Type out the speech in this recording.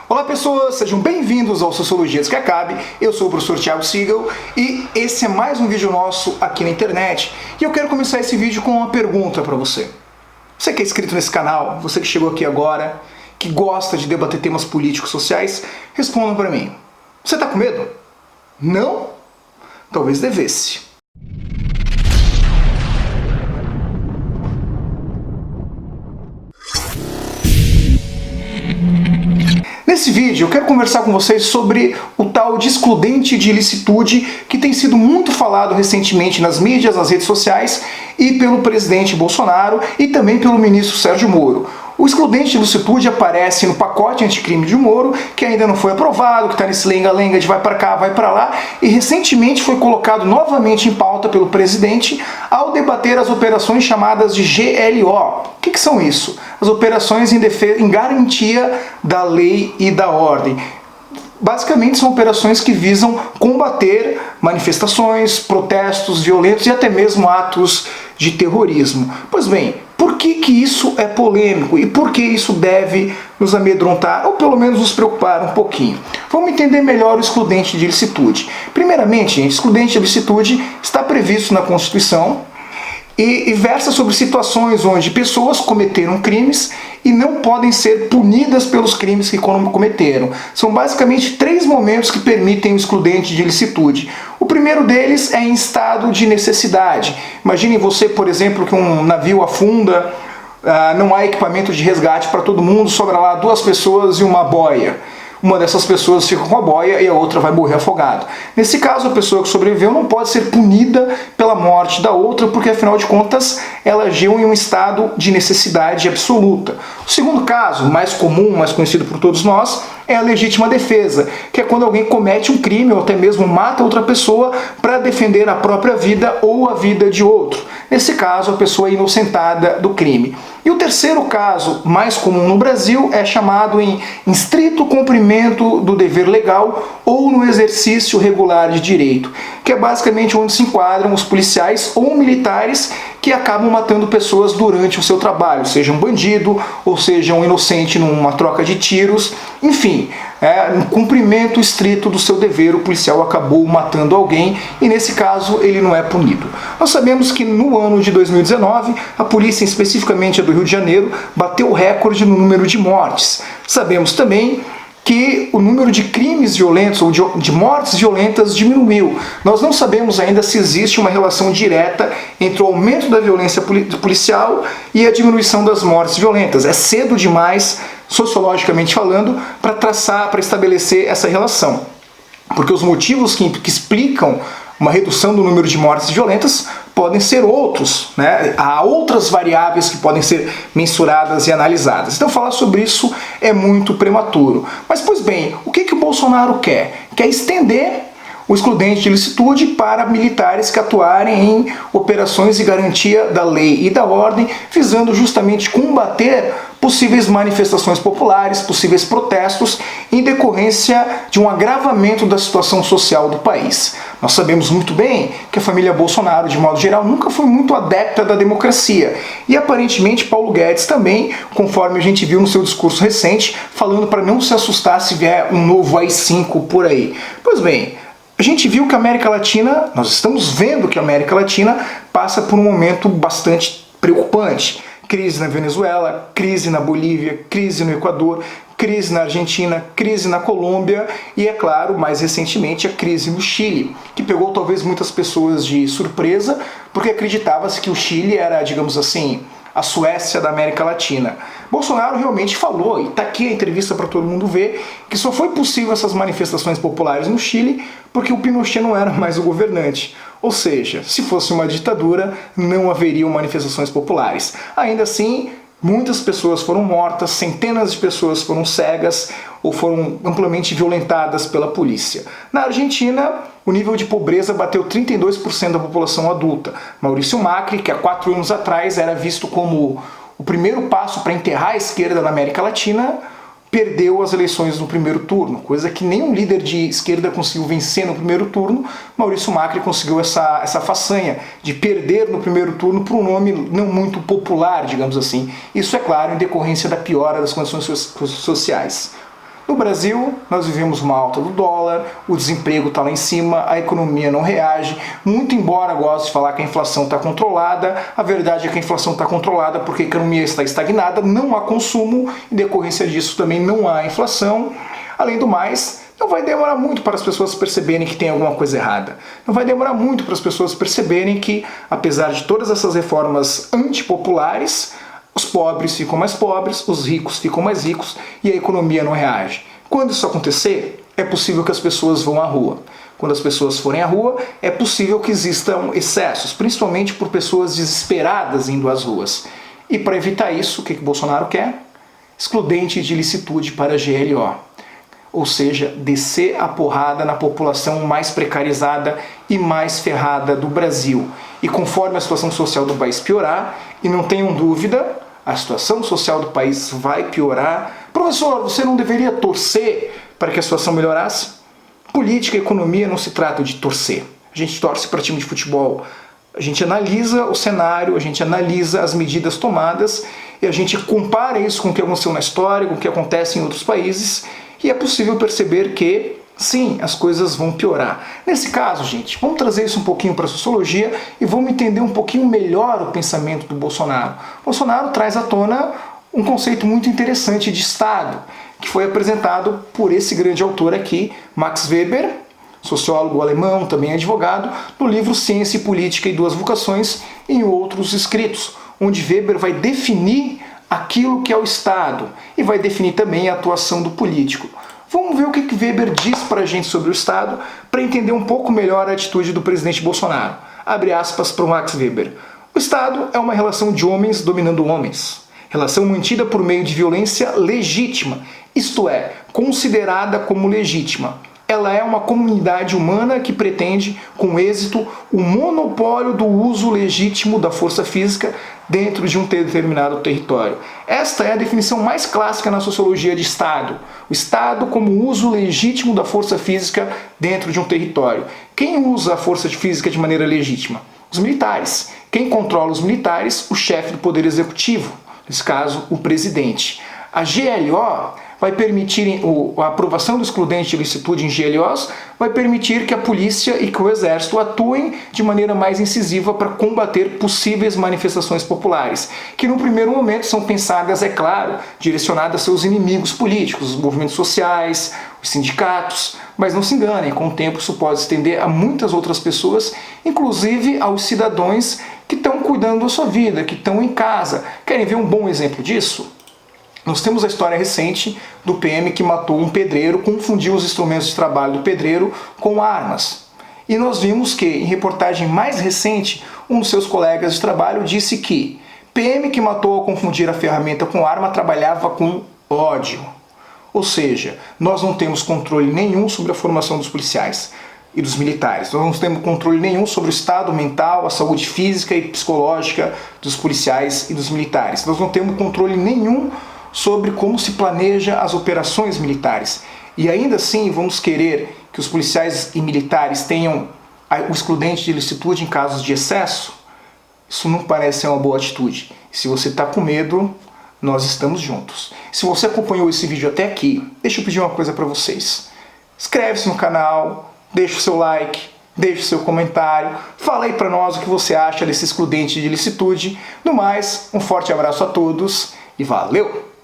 Olá pessoas, sejam bem-vindos ao Sociologia Antes que Acabe. Eu sou o professor Thiago Siegel e esse é mais um vídeo nosso aqui na internet. E eu quero começar esse vídeo com uma pergunta para você. Você que é inscrito nesse canal, você que chegou aqui agora, que gosta de debater temas políticos sociais, responda para mim. Você tá com medo? Não? Talvez devesse. Nesse vídeo eu quero conversar com vocês sobre o tal de excludente de ilicitude que tem sido muito falado recentemente nas mídias, nas redes sociais e pelo presidente Bolsonaro e também pelo ministro Sérgio Moro. O excludente de ilicitude aparece no pacote anticrime de Moro, que ainda não foi aprovado, que está nesse lenga-lenga de vai para cá, vai para lá, e recentemente foi colocado novamente em pauta pelo presidente ao debater as operações chamadas de GLO. O que são isso? As operações em garantia da lei e da ordem. Basicamente são operações que visam combater manifestações, protestos violentos e até mesmo atos de terrorismo. Pois bem, por que isso é polêmico e por que isso deve nos amedrontar ou pelo menos nos preocupar um pouquinho? Vamos entender melhor o excludente de ilicitude. Primeiramente, gente, excludente de ilicitude está previsto na Constituição e versa sobre situações onde pessoas cometeram crimes e não podem ser punidas pelos crimes que cometeram. São basicamente três momentos que permitem o excludente de ilicitude. O primeiro deles é em estado de necessidade. Imagine você, por exemplo, que um navio afunda, não há equipamento de resgate para todo mundo, sobra lá 2 pessoas e uma boia. Uma dessas pessoas fica com a boia e a outra vai morrer afogada. Nesse caso, a pessoa que sobreviveu não pode ser punida pela morte da outra, porque afinal de contas ela agiu em um estado de necessidade absoluta. O segundo caso, mais comum, mais conhecido por todos nós, é a legítima defesa, que é quando alguém comete um crime ou até mesmo mata outra pessoa para defender a própria vida ou a vida de outro. Nesse caso, a pessoa é inocentada do crime. E o terceiro caso, mais comum no Brasil, é chamado em estrito cumprimento do dever legal ou no exercício regular de direito, que é basicamente onde se enquadram os policiais ou militares que acabam matando pessoas durante o seu trabalho, seja um bandido ou seja um inocente numa troca de tiros, enfim, no cumprimento estrito do seu dever, o policial acabou matando alguém e nesse caso ele não é punido. Nós sabemos que no ano de 2019, a polícia, especificamente a do Rio de Janeiro, bateu o recorde no número de mortes. Sabemos também que o número de crimes violentos ou de mortes violentas diminuiu. Nós não sabemos ainda se existe uma relação direta entre o aumento da violência policial e a diminuição das mortes violentas. É cedo demais, sociologicamente falando, para estabelecer essa relação. Porque os motivos que explicam uma redução do número de mortes violentas podem ser outros, né? Há outras variáveis que podem ser mensuradas e analisadas. Então falar sobre isso é muito prematuro. Mas, pois bem, o que o Bolsonaro quer? Quer estender o excludente de ilicitude para militares que atuarem em operações de garantia da lei e da ordem, visando justamente combater possíveis manifestações populares, possíveis protestos, em decorrência de um agravamento da situação social do país. Nós sabemos muito bem que a família Bolsonaro, de modo geral, nunca foi muito adepta da democracia. E aparentemente Paulo Guedes também, conforme a gente viu no seu discurso recente, falando para não se assustar se vier um novo AI-5 por aí. Pois bem, a gente viu que a América Latina, nós estamos vendo que a América Latina passa por um momento bastante preocupante. Crise na Venezuela, crise na Bolívia, crise no Equador, crise na Argentina, crise na Colômbia e, é claro, mais recentemente, a crise no Chile, que pegou talvez muitas pessoas de surpresa, porque acreditava-se que o Chile era, digamos assim, a Suécia da América Latina. Bolsonaro realmente falou, e está aqui a entrevista para todo mundo ver, que só foi possível essas manifestações populares no Chile porque o Pinochet não era mais o governante. Ou seja, se fosse uma ditadura, não haveriam manifestações populares. Ainda assim, muitas pessoas foram mortas, centenas de pessoas foram cegas ou foram amplamente violentadas pela polícia. Na Argentina, o nível de pobreza bateu 32% da população adulta. Maurício Macri, que há 4 anos atrás era visto como o primeiro passo para enterrar a esquerda na América Latina, perdeu as eleições no primeiro turno, coisa que nenhum líder de esquerda conseguiu vencer no primeiro turno. Maurício Macri conseguiu essa façanha de perder no primeiro turno por um nome não muito popular, digamos assim. Isso, é claro, em decorrência da piora das condições sociais. No Brasil, nós vivemos uma alta do dólar, o desemprego está lá em cima, a economia não reage, muito embora goste de falar que a inflação está controlada, a verdade é que a inflação está controlada porque a economia está estagnada, não há consumo, em decorrência disso também não há inflação. Além do mais, não vai demorar muito para as pessoas perceberem que tem alguma coisa errada. Não vai demorar muito para as pessoas perceberem que, apesar de todas essas reformas antipopulares, os pobres ficam mais pobres, os ricos ficam mais ricos e a economia não reage. Quando isso acontecer, é possível que as pessoas vão à rua. Quando as pessoas forem à rua, é possível que existam excessos, principalmente por pessoas desesperadas indo às ruas. E para evitar isso, o que Bolsonaro quer? Excludente de licitude para a GLO. Ou seja, descer a porrada na população mais precarizada e mais ferrada do Brasil. E conforme a situação social do país piorar, e não tenham dúvida, a situação social do país vai piorar. Professor, você não deveria torcer para que a situação melhorasse? Política e economia não se trata de torcer. A gente torce para time de futebol. A gente analisa o cenário, a gente analisa as medidas tomadas e a gente compara isso com o que aconteceu na história, com o que acontece em outros países e é possível perceber que, sim, as coisas vão piorar. Nesse caso, gente, vamos trazer isso um pouquinho para a sociologia e vamos entender um pouquinho melhor o pensamento do Bolsonaro. Bolsonaro traz à tona um conceito muito interessante de Estado, que foi apresentado por esse grande autor aqui, Max Weber, sociólogo alemão, também advogado, no livro Ciência e Política e Duas Vocações e em outros escritos, onde Weber vai definir aquilo que é o Estado e vai definir também a atuação do político. Vamos ver o que Weber diz para a gente sobre o Estado para entender um pouco melhor a atitude do presidente Bolsonaro. Abre aspas para o Max Weber. O Estado é uma relação de homens dominando homens. Relação mantida por meio de violência legítima, isto é, considerada como legítima. Ela é uma comunidade humana que pretende, com êxito, o monopólio do uso legítimo da força física dentro de um determinado território. Esta é a definição mais clássica na sociologia de Estado. O Estado como uso legítimo da força física dentro de um território. Quem usa a força física de maneira legítima? Os militares. Quem controla os militares? O chefe do Poder Executivo. Nesse caso, o presidente. A GLO vai permitir, a aprovação do excludente de licitude em GLOs vai permitir que a polícia e que o exército atuem de maneira mais incisiva para combater possíveis manifestações populares, que no primeiro momento são pensadas, é claro, direcionadas a seus inimigos políticos, os movimentos sociais, os sindicatos, mas não se enganem, com o tempo isso pode se estender a muitas outras pessoas, inclusive aos cidadãos que estão cuidando da sua vida, que estão em casa. Querem ver um bom exemplo disso? Nós temos a história recente do PM que matou um pedreiro, confundiu os instrumentos de trabalho do pedreiro com armas. E nós vimos que, em reportagem mais recente, um dos seus colegas de trabalho disse que PM que matou ao confundir a ferramenta com arma trabalhava com ódio. Ou seja, nós não temos controle nenhum sobre a formação dos policiais e dos militares. Nós não temos controle nenhum sobre o estado mental, a saúde física e psicológica dos policiais e dos militares. Nós não temos controle nenhum sobre como se planeja as operações militares. E ainda assim vamos querer que os policiais e militares tenham o excludente de licitude em casos de excesso? Isso não parece ser uma boa atitude. Se você está com medo, nós estamos juntos. Se você acompanhou esse vídeo até aqui, deixa eu pedir uma coisa para vocês. Inscreve-se no canal, deixa o seu like, deixe o seu comentário, fala aí para nós o que você acha desse excludente de licitude. No mais, um forte abraço a todos e valeu!